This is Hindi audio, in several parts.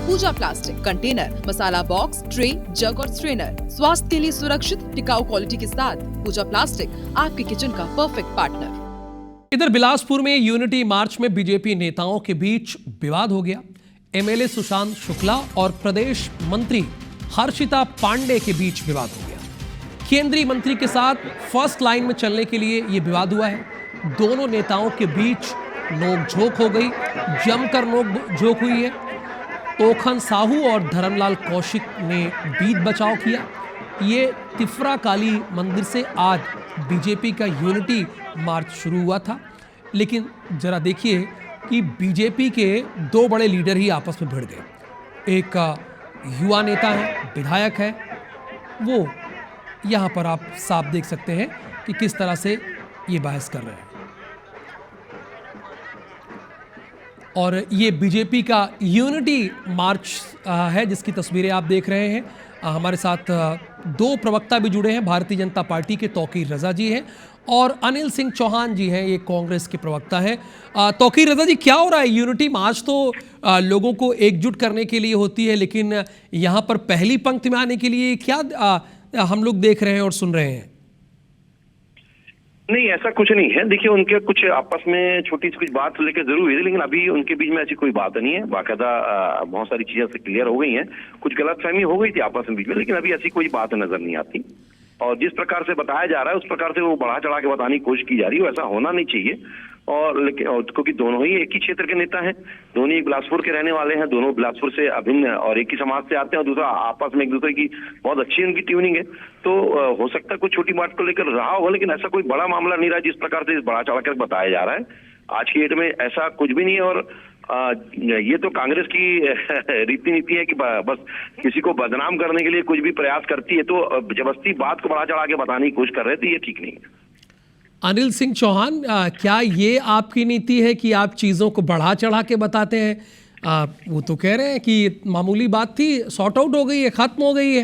पूजा प्लास्टिक, कंटेनर, मसाला बॉक्स, ट्रे, जग और स्ट्रेनर। स्वास्थ्य के लिए सुरक्षित, टिकाऊ क्वालिटी के साथ पूजा प्लास्टिक आपके किचन का परफेक्ट पार्टनर। इधर बिलासपुर में यूनिटी मार्च में बीजेपी नेताओं के बीच विवाद हो गया। एमएलए सुशांत शुक्ला और प्रदेश मंत्री हर्षिता पांडे के बीच विवाद हो गया। केंद्रीय मंत्री के साथ फर्स्ट लाइन में चलने के लिए यह विवाद हुआ है। दोनों नेताओं के बीच नोकझोंक हो गई, जमकर नोकझोंक हुई है। ओखन साहू और धर्मलाल कौशिक ने बीच बचाव किया। ये तिफरा काली मंदिर से आज बीजेपी का यूनिटी मार्च शुरू हुआ था, लेकिन जरा देखिए कि बीजेपी के दो बड़े लीडर ही आपस में भिड़ गए। एक युवा नेता है, विधायक है, वो यहाँ पर आप साफ देख सकते हैं कि किस तरह से ये बहस कर रहे हैं। और ये बीजेपी का यूनिटी मार्च है जिसकी तस्वीरें आप देख रहे हैं। हमारे साथ दो प्रवक्ता भी जुड़े हैं। भारतीय जनता पार्टी के तौकीर रजा जी हैं और अनिल सिंह चौहान जी हैं, ये कांग्रेस के प्रवक्ता हैं। तौकीर रजा जी, क्या हो रहा है? यूनिटी मार्च तो लोगों को एकजुट करने के लिए होती है, लेकिन यहाँ पर पहली पंक्ति में आने के लिए क्या हम लोग देख रहे हैं और सुन रहे हैं? नहीं, ऐसा कुछ नहीं है। देखिए, उनके कुछ आपस में छोटी सी कुछ बात लेकर जरूर हुई थी, लेकिन अभी उनके बीच में ऐसी कोई बात नहीं है। बाकायदा बहुत सारी चीजें से क्लियर हो गई हैं। कुछ गलतफहमी हो गई थी आपस में बीच में, लेकिन अभी ऐसी कोई बात नजर नहीं आती। और जिस प्रकार से बताया जा रहा है उस प्रकार से वो बढ़ा चढ़ा के बताने की कोशिश की जा रही है, ऐसा होना नहीं चाहिए। और लेकिन क्योंकि दोनों ही एक ही क्षेत्र के नेता हैं, दोनों ही बिलासपुर के रहने वाले हैं, दोनों बिलासपुर से अभिन्न और एक ही समाज से आते हैं, और दूसरा आपस में एक दूसरे की बहुत अच्छी उनकी ट्यूनिंग है। तो हो सकता है कुछ छोटी बात को लेकर रहा होगा, लेकिन ऐसा कोई बड़ा मामला नहीं रहा जिस प्रकार से बढ़ा चढ़ा कर बताया जा रहा है। आज की डेट में ऐसा कुछ भी नहीं है। और ये तो कांग्रेस की रीति नीति है कि बस किसी को बदनाम करने के लिए कुछ भी प्रयास करती है, तो जबरदस्ती बात को बढ़ा चढ़ा के बताने की कोशिश कर रहे थे, ये ठीक नहीं है। अनिल सिंह चौहान, क्या ये आपकी नीति है कि आप चीज़ों को बढ़ा चढ़ा के बताते हैं? वो तो कह रहे हैं कि मामूली बात थी, सॉर्ट आउट हो गई है, खत्म हो गई है।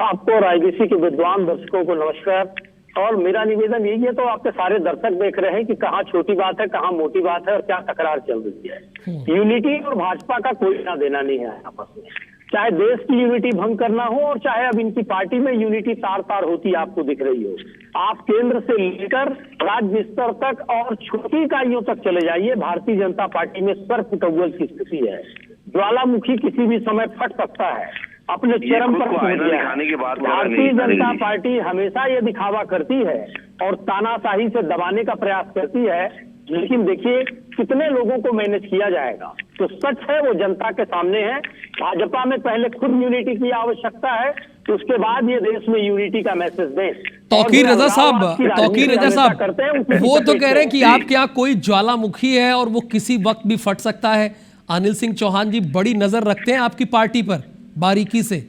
आपको और आईबीसी के विद्वान दर्शकों को नमस्कार। और मेरा निवेदन यही है, तो आपके सारे दर्शक देख रहे हैं कि कहाँ छोटी बात है, कहाँ मोटी बात है और क्या तकरार चल रही है। यूनिटी और भाजपा का कोई लेना देना नहीं है आपस में। चाहे देश की यूनिटी भंग करना हो और चाहे अब इनकी पार्टी में यूनिटी तार तार होती आपको दिख रही हो। आप केंद्र से लेकर राज्य स्तर तक और छोटी इकाइयों तक चले जाइए, भारतीय जनता पार्टी में सर्प टव्वल की स्थिति है। ज्वालामुखी किसी भी समय फट सकता है, अपने चरम पर पहुंच गया है। भारतीय जनता पार्टी हमेशा ये दिखावा करती है और तानाशाही से दबाने का प्रयास करती है, लेकिन देखिए कितने लोगों को मैनेज किया जाएगा। तो सच है वो जनता के सामने है। भाजपा में पहले खुद यूनिटी की आवश्यकता है, तो उसके बाद ये देश में यूनिटी का मैसेज दें। तौकीर रजा साहब, वो तो कह रहे हैं कि आप क्या कोई ज्वालामुखी है और वो किसी वक्त भी फट सकता है। अनिल सिंह चौहान जी बड़ी नजर रखते हैं आपकी पार्टी पर बारीकी से।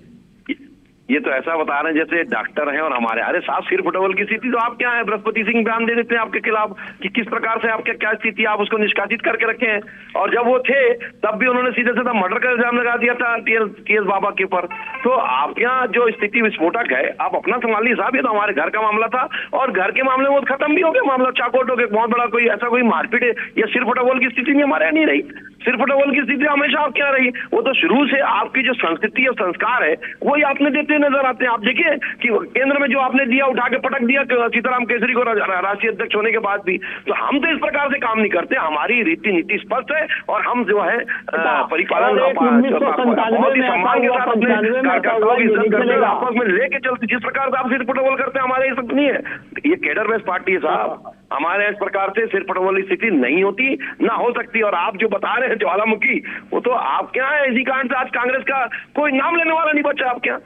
ये तो ऐसा बता रहे हैं जैसे डॉक्टर हैं और हमारे, अरे साफ सिर फुटबॉल की स्थिति तो आप क्या है, बृहस्पति सिंह बयान दे देते हैं आपके खिलाफ कि किस प्रकार से आपके क्या स्थिति, आप उसको निष्कासित करके रखे हैं। और जब वो थे तब भी उन्होंने सीधे सीधा मर्डर का इल्जाम लगा दिया था टीएस बाबा के ऊपर। तो आप यहाँ जो स्थिति विस्फोटक है, आप अपना संभालिए साहब। ये तो हमारे घर का मामला था और घर के मामले में खत्म भी हो गया मामला, चाकोट हो गया। बहुत बड़ा कोई ऐसा कोई मारपीट या सिर फुटबॉल की स्थिति नहीं हमारे यहाँ नहीं रही। सिर फुटबॉल की स्थिति हमेशा आप क्या रही, वो तो शुरू से आपकी जो संस्कृति और संस्कार है वही आपने देते नजर आते हैं। आप देखिए कि केंद्र में जो आपने दिया, उठा के पटक दिया सीताराम केसरी को राष्ट्रीय अध्यक्ष होने के बाद भी। तो हम तो इस प्रकार से काम नहीं करते, हमारी रीति नीति स्पष्ट है और हम जो है परिपालन बहुत ही सम्मान के साथ अपने कार्यकर्ताओं की इज्जत करते हैं, आपस में लेके चलते। जिस प्रकार से आप सिर फुटबॉल करते हैं हमारे ये सब नहीं है। ये कैडर बेस्ड पार्टी है साहब, हमारे इस प्रकार से सिर फुटबॉल की स्थिति नहीं होती, ना हो सकती। और आप जो बता रहे हैं ज्वालामुखी, वो तो आप क्या है, इसी कारण से आज कांग्रेस का कोई नाम लेने वाला नहीं बचा। आप क्या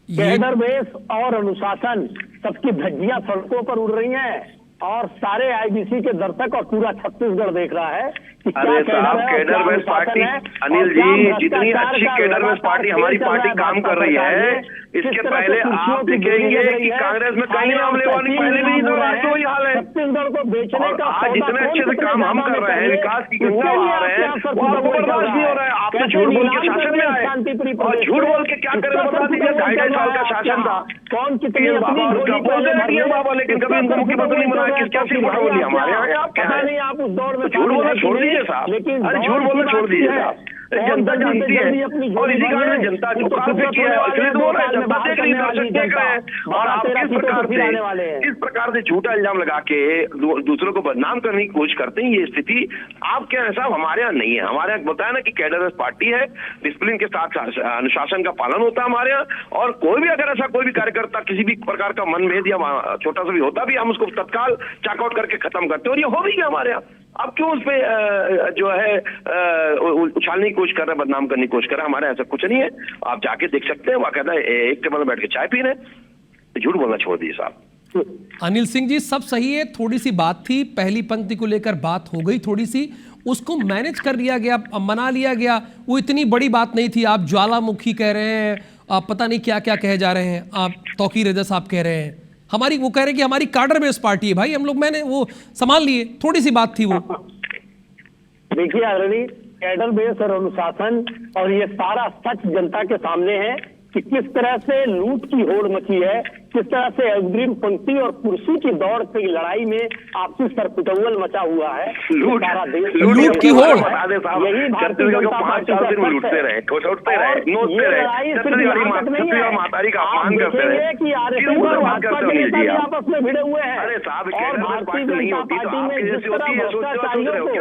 कैडर बेस और अनुशासन सबकी धज्जियां सड़कों पर उड़ रही हैं और सारे आईबीसी के दर्शक और पूरा छत्तीसगढ़ देख रहा है कि अरे साहब, cadre based party, Anil ji, जितनी अच्छी कैडर बेस्ड पार्टी हमारी पार्टी काम कर रही है, इसके पहले आप देखेंगे कि कांग्रेस में कई नाम लेने वाली पहले भी तो वही हाल है। छत्तीसगढ़ को बेचने का आज जितने अच्छे से काम हम कर रहे हैं, विकास की योजना बना रहे हैं, वो आपको बर्दाश्त नहीं हो रहा है। आपने तो झूठ बोल के शासन में आए और झूठ बोल के क्या करें बता दीजिए। 2.5 साल का शासन था, कौन कितनी लेकिन कभी उनको मुख्यमंत्री नहीं बनाया, किस क्या सिर्फ बोली हमारे यहाँ आप क्या नहीं, आप उस दौर में झूठ बोलना छोड़ दीजिए साहब, लेकिन अरे झूठ बोलना छोड़ दीजिए साहब, जनता जानती है और इसी कारण जनता जो काम से किया है और फिर बोल रहे हैं जनता देख रही है, देख रहे हैं और आप किस प्रकार से झूठा इल्जाम लगा के दूसरों को बदनाम करने की कोशिश करते हैं। ये स्थिति आपके यहाँ साहब हमारे यहाँ नहीं है। हमारे यहाँ बताया ना कि कैडर पार्टी है, डिसिप्लिन के साथ अनुशासन का पालन होता है हमारे यहाँ, और कोई भी अगर ऐसा कोई भी कार्यकर्ता किसी भी प्रकार का मनभेद या छोटा सा भी होता भी हम उसको तत्काल चेकआउट करके खत्म करते हैं, और ये हो भी गया हमारे यहाँ। अब क्यों उस पे जो है उछालने की कोशिश कर रहे हैं, बदनाम करने की कोशिश कर रहे हैं? हमारे ऐसा कुछ नहीं है, आप जाके देख सकते हैं। वाकई एक टेबल में बैठ के चाय पी रहे हैं। झूठ बोलना छोड़ दीजिए साहब। अनिल सिंह जी सब सही है, थोड़ी सी बात थी, पहली पंक्ति को लेकर बात हो गई थोड़ी सी, उसको मैनेज कर लिया गया, मना लिया गया, वो इतनी बड़ी बात नहीं थी। आप ज्वालामुखी कह रहे हैं, आप पता नहीं क्या क्या कहे जा रहे हैं, आप तौकीर रजा साहब कह रहे हैं, हमारी वो कह रहे हैं कि हमारी कार्डर बेस्ड पार्टी है। भाई हम लोग मैंने वो संभाल लिए, थोड़ी सी बात थी वो। देखिए आदरणीय, कैडर बेस और अनुशासन और ये सारा सच जनता के सामने है कि किस तरह से लूट की होड़ मची है, किस तरह से अग्रिम पंक्ति और कुर्सी की दौड़ की लड़ाई में आपसी सरकुटौल मचा हुआ है। सारा देश लूट की होड़, यही भारतीय जनता पार्टी का लूटते रहे, ठोसते रहे, नोचते रहे, मातारी का अपमान करते रहे कि आरएसएस और भाजपा के नेता भी आपस में भिड़े हुए हैं और भारतीय जनता पार्टी में जिस तरह भ्रष्टाचारियों को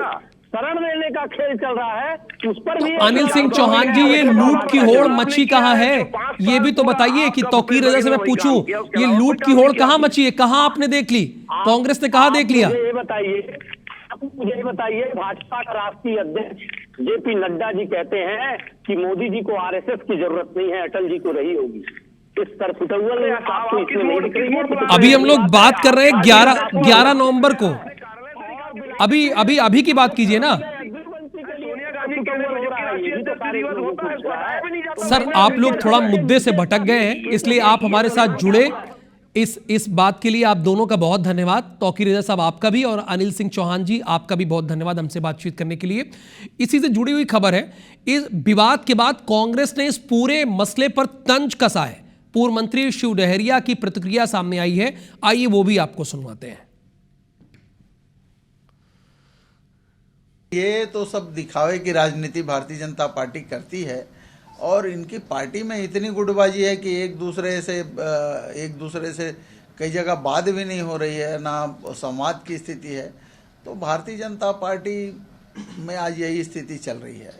शरण देने का खेल चल रहा है उस पर भी। अनिल सिंह चौहान जी, ये लूट की होड़ मची कहाँ है, ये भी तो बताइए कि तौकीर रजा से मैं पूछूं, ये लूट की होड़ कहाँ मची है, कहाँ आपने देख ली, कांग्रेस ने कहाँ देख लिया? मुझे ये बताइए, भाजपा का राष्ट्रीय अध्यक्ष जेपी नड्डा जी कहते हैं कि मोदी जी को आरएसएस की जरूरत नहीं है, अटल जी को रही होगी। इस सरकुटौल अभी हम लोग बात कर रहे हैं 11 नवंबर को, अभी की बात कीजिए ना सर। आप लोग थोड़ा मुद्दे से भटक गए हैं, इसलिए आप हमारे साथ जुड़े। इस बात के लिए आप दोनों का बहुत धन्यवाद। तौकीर रजा साहब आपका भी, और अनिल सिंह चौहान जी आपका भी बहुत धन्यवाद हमसे बातचीत करने के लिए। इसी से जुड़ी हुई खबर है, इस विवाद के बाद कांग्रेस ने इस पूरे मसले पर तंज कसा है। पूर्व मंत्री शिव डहरिया की प्रतिक्रिया सामने आई है, आइए वो भी आपको सुनवाते हैं। ये तो सब दिखावे की राजनीति भारतीय जनता पार्टी करती है, और इनकी पार्टी में इतनी गुटबाजी है कि एक दूसरे से कई जगह बात भी नहीं हो रही है, ना संवाद की स्थिति है। तो भारतीय जनता पार्टी में आज यही स्थिति चल रही है।